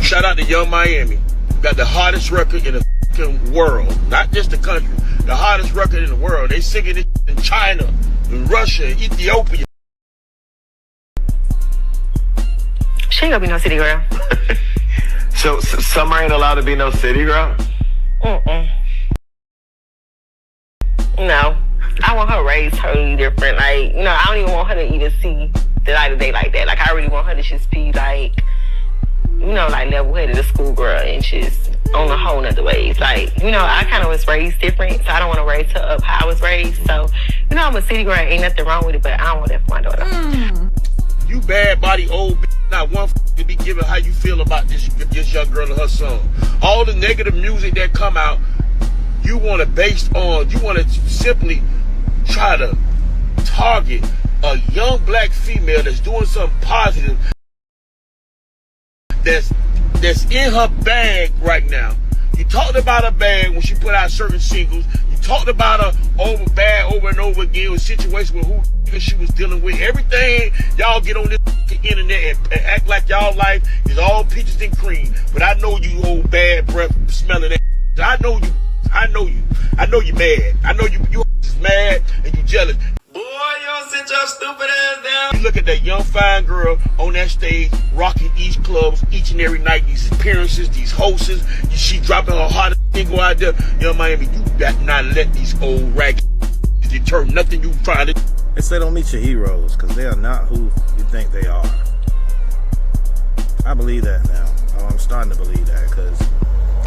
Shout out to Young Miami. Got the hottest record in the fucking world. Not just the country. The hottest record in the world. They singing it in China, in Russia, Ethiopia. She ain't gonna be no city girl. So Summer ain't allowed to be no city girl? No. I want her raised totally different. Like, you know, I don't even want her to even see the light of day like that. Like, I really want her to just be like, you know, like level-headed, a schoolgirl, and just on a whole nother ways. Like, you know, I kind of was raised different, so I don't want to raise her up how I was raised. So, you know, I'm a city girl, ain't nothing wrong with it, but I don't want that for my daughter. You bad body old bitch, not one to be giving how you feel about this young girl and her song. All the negative music that come out, you want to simply try to target a young black female that's doing something positive, that's in her bag right now. You talked about her bag when she put out certain singles. You talked about her over and over again with situations with who she was dealing with. Everything y'all get on this internet and act like y'all life is all peaches and cream. But I know you old bad breath smelling that. I know you mad. I know you is mad and you jealous. Boy, you don't sit your stupid ass down. You look at that young fine girl on that stage rocking each clubs each and every night, these appearances, these hosts, she dropping her hottest single out there. Young Miami, you better not let these old ragged deter nothing you trying to. They say don't meet your heroes because they are not who you think they are. I believe that now. I'm starting to believe that because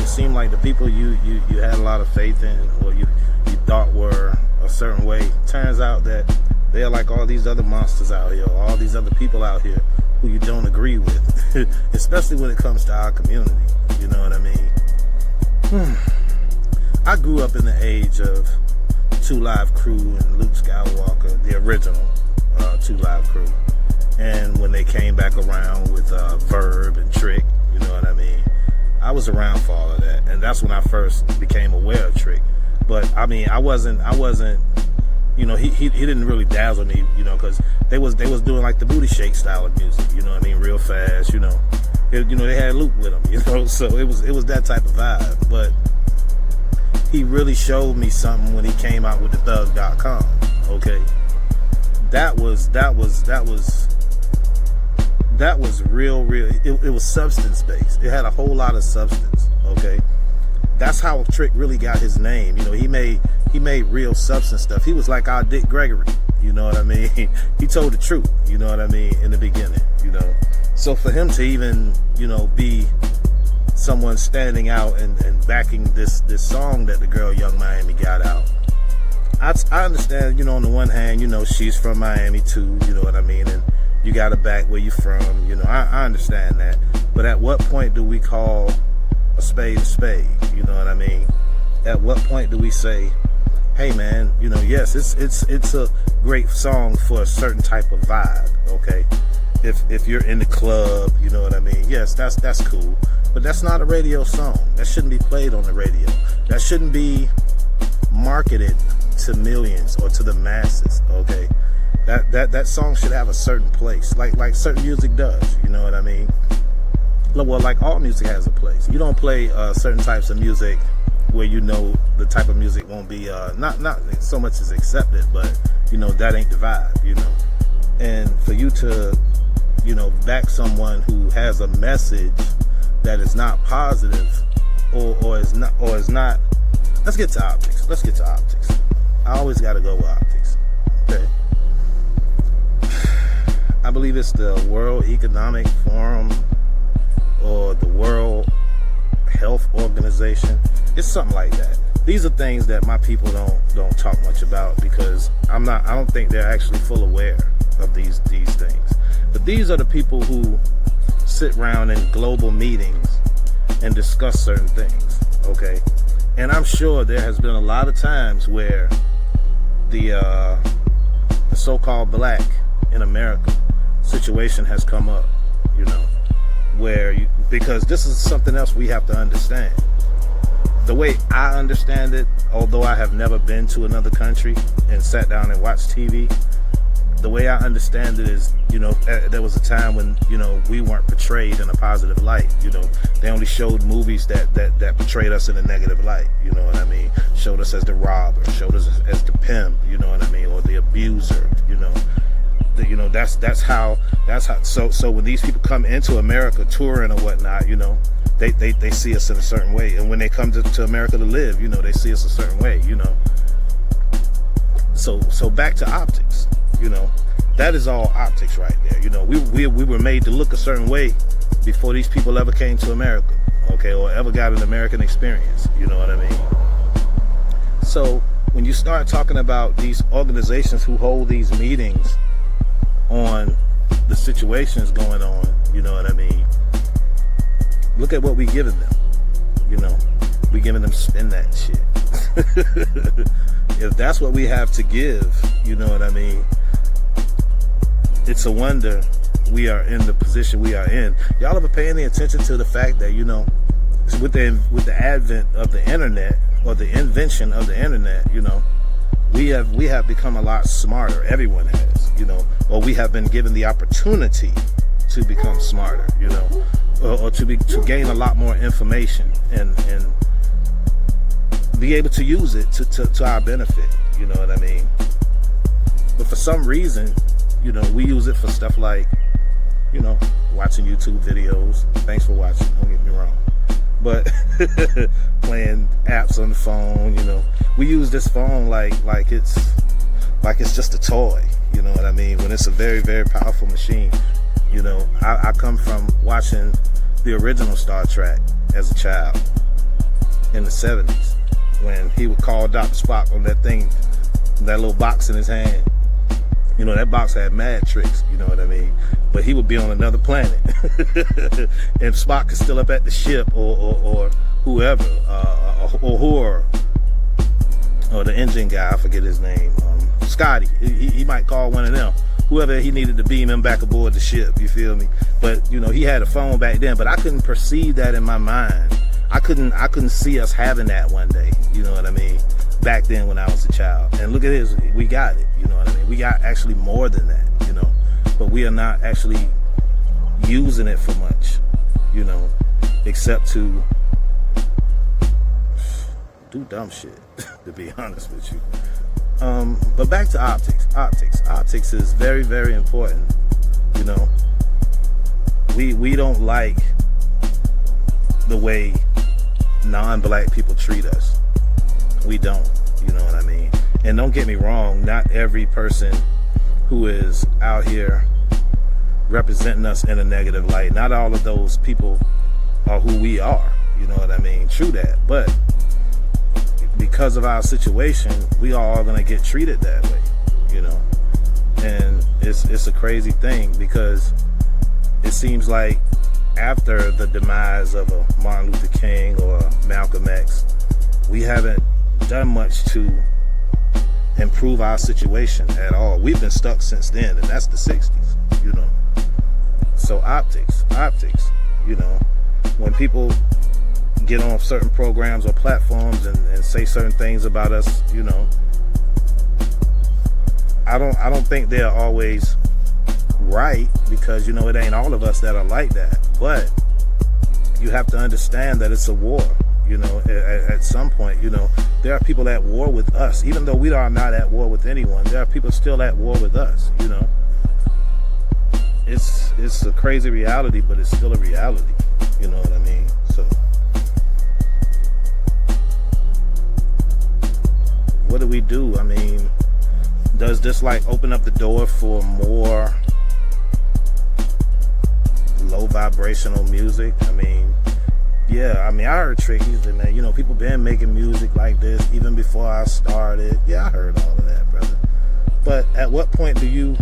it seemed like the people you had a lot of faith in or you thought were a certain way, turns out that they're like all these other monsters out here, or all these other people out here who you don't agree with, especially when it comes to our community. You know what I mean? I grew up in the age of 2 Live Crew and Luke Skywalker, the original 2 Live Crew. And when they came back around with Verb and Trick, you know what I mean? I was around for all of that. And that's when I first became aware of Trick. But I mean, I wasn't, you know, he didn't really dazzle me, you know, because they was doing like the booty shake style of music, you know what I mean, real fast, you know. They had Luke with them, you know, so it was that type of vibe. But he really showed me something when he came out with the Thug.com. Okay, that was real. It was substance based. It had a whole lot of substance. Okay. That's how Trick really got his name. You know, he made real substance stuff. He was like our Dick Gregory. You know what I mean? He told the truth. You know what I mean? In the beginning, you know. So for him to even, you know, be someone standing out and backing this song that the girl Young Miami got out, I understand. You know, on the one hand, you know, she's from Miami too. You know what I mean? And you got to back where you're from. You know, I understand that. But at what point do we call a spade? You know what I mean? At what point do we say, hey man, you know, yes, it's a great song for a certain type of vibe, okay? If you're in the club, you know what I mean? Yes, that's cool. But that's not a radio song. That shouldn't be played on the radio. That shouldn't be marketed to millions or to the masses, okay? That song should have a certain place, like certain music does, you know what I mean? Well, like all music has a place. You don't play certain types of music where you know the type of music won't be not so much as accepted, but you know that ain't the vibe, you know. And for you to, you know, back someone who has a message that is not positive or is not. Let's get to optics. I always got to go with optics. Okay. I believe it's the World Economic Forum or the World Health Organization. It's something like that. These are things that my people don't talk much about because I don't think they're actually full aware of these things. But these are the people who sit around in global meetings and discuss certain things, okay? And I'm sure there has been a lot of times where the so-called black in America situation has come up, you know, because this is something else we have to understand. The way I understand it, although I have never been to another country and sat down and watched TV, the way I understand it is, you know, there was a time when, you know, we weren't portrayed in a positive light. You know, they only showed movies that portrayed us in a negative light. You know what I mean? Showed us as the robber, showed us as the pimp. You know what I mean? Or the abuser. You know, that's how. So when these people come into America touring or whatnot, you know, they see us in a certain way, and when they come to America to live, you know, they see us a certain way. You know. So back to optics. You know, that is all optics right there. You know, we were made to look a certain way before these people ever came to America, okay, or ever got an American experience. You know what I mean? So when you start talking about these organizations who hold these meetings on the situations going on, you know what I mean? Look at what we giving them. You know, we giving them Spin Dat shit. If that's what we have to give, you know what I mean? It's a wonder we are in the position we are in. Y'all ever pay any attention to the fact that, you know, with the advent of the internet, or the invention of the internet, you know, we have become a lot smarter. Everyone has, you know, or we have been given the opportunity to become smarter, you know, or to gain a lot more information and be able to use it to our benefit. You know what I mean? But for some reason, you know, we use it for stuff like, you know, watching YouTube videos. Thanks for watching, don't get me wrong. But playing apps on the phone, you know. We use this phone like it's just a toy, you know what I mean? When it's a very, very powerful machine. You know, I come from watching the original Star Trek as a child in the 70s, when he would call Dr. Spock on that thing, that little box in his hand. You know, that box had mad tricks, you know what I mean? But he would be on another planet. And Spock is still up at the ship, or whoever, or the engine guy, I forget his name, Scotty. He might call one of them, whoever he needed to beam him back aboard the ship, you feel me? But, you know, he had a phone back then, but I couldn't perceive that in my mind. I couldn't see us having that one day, you know what I mean? Back then when I was a child. And look at this, we got it, you know what I mean? We got actually more than that, you know, but we are not actually using it for much, you know, except to do dumb shit, to be honest with you. But back to optics. Optics is very, very important, you know. We don't like the way non-black people treat us. We don't, you know what I mean? And don't get me wrong, not every person who is out here representing us in a negative light, not all of those people are who we are, you know what I mean? True that, but because of our situation, we are all gonna get treated that way, you know? And it's a crazy thing, because it seems like after the demise of a Martin Luther King or Malcolm X, we haven't done much to improve our situation at all. We've been stuck since then, and that's the 60s, you know. So optics, you know, when people get on certain programs or platforms and say certain things about us, you know, I don't think they're always right, because, you know, it ain't all of us that are like that. But you have to understand that it's a war. You know, at some point, you know, there are people at war with us. Even though we are not at war with anyone, there are people still at war with us, you know. It's a crazy reality, but it's still a reality. You know what I mean? So what do we do? I mean, does this like open up the door for more low vibrational music? I mean, yeah, I mean, I heard Trick, he said, man, you know, people been making music like this even before I started. Yeah, I heard all of that, brother. But at what point do you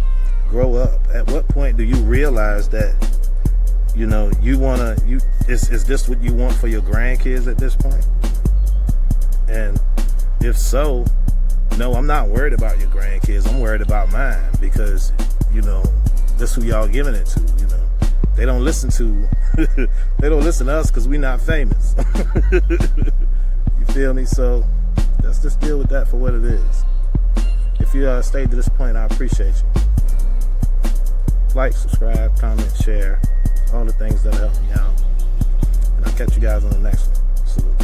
grow up? At what point do you realize that, you know, is this what you want for your grandkids at this point? And if so, no, I'm not worried about your grandkids. I'm worried about mine, because, you know, this who y'all giving it to, you know. They don't listen to us because we not famous. You feel me? So let's just deal with that for what it is. If you stayed to this point, I appreciate you. like, subscribe, comment, share, all the things that'll help me out. And I'll catch you guys on the next one. Salute.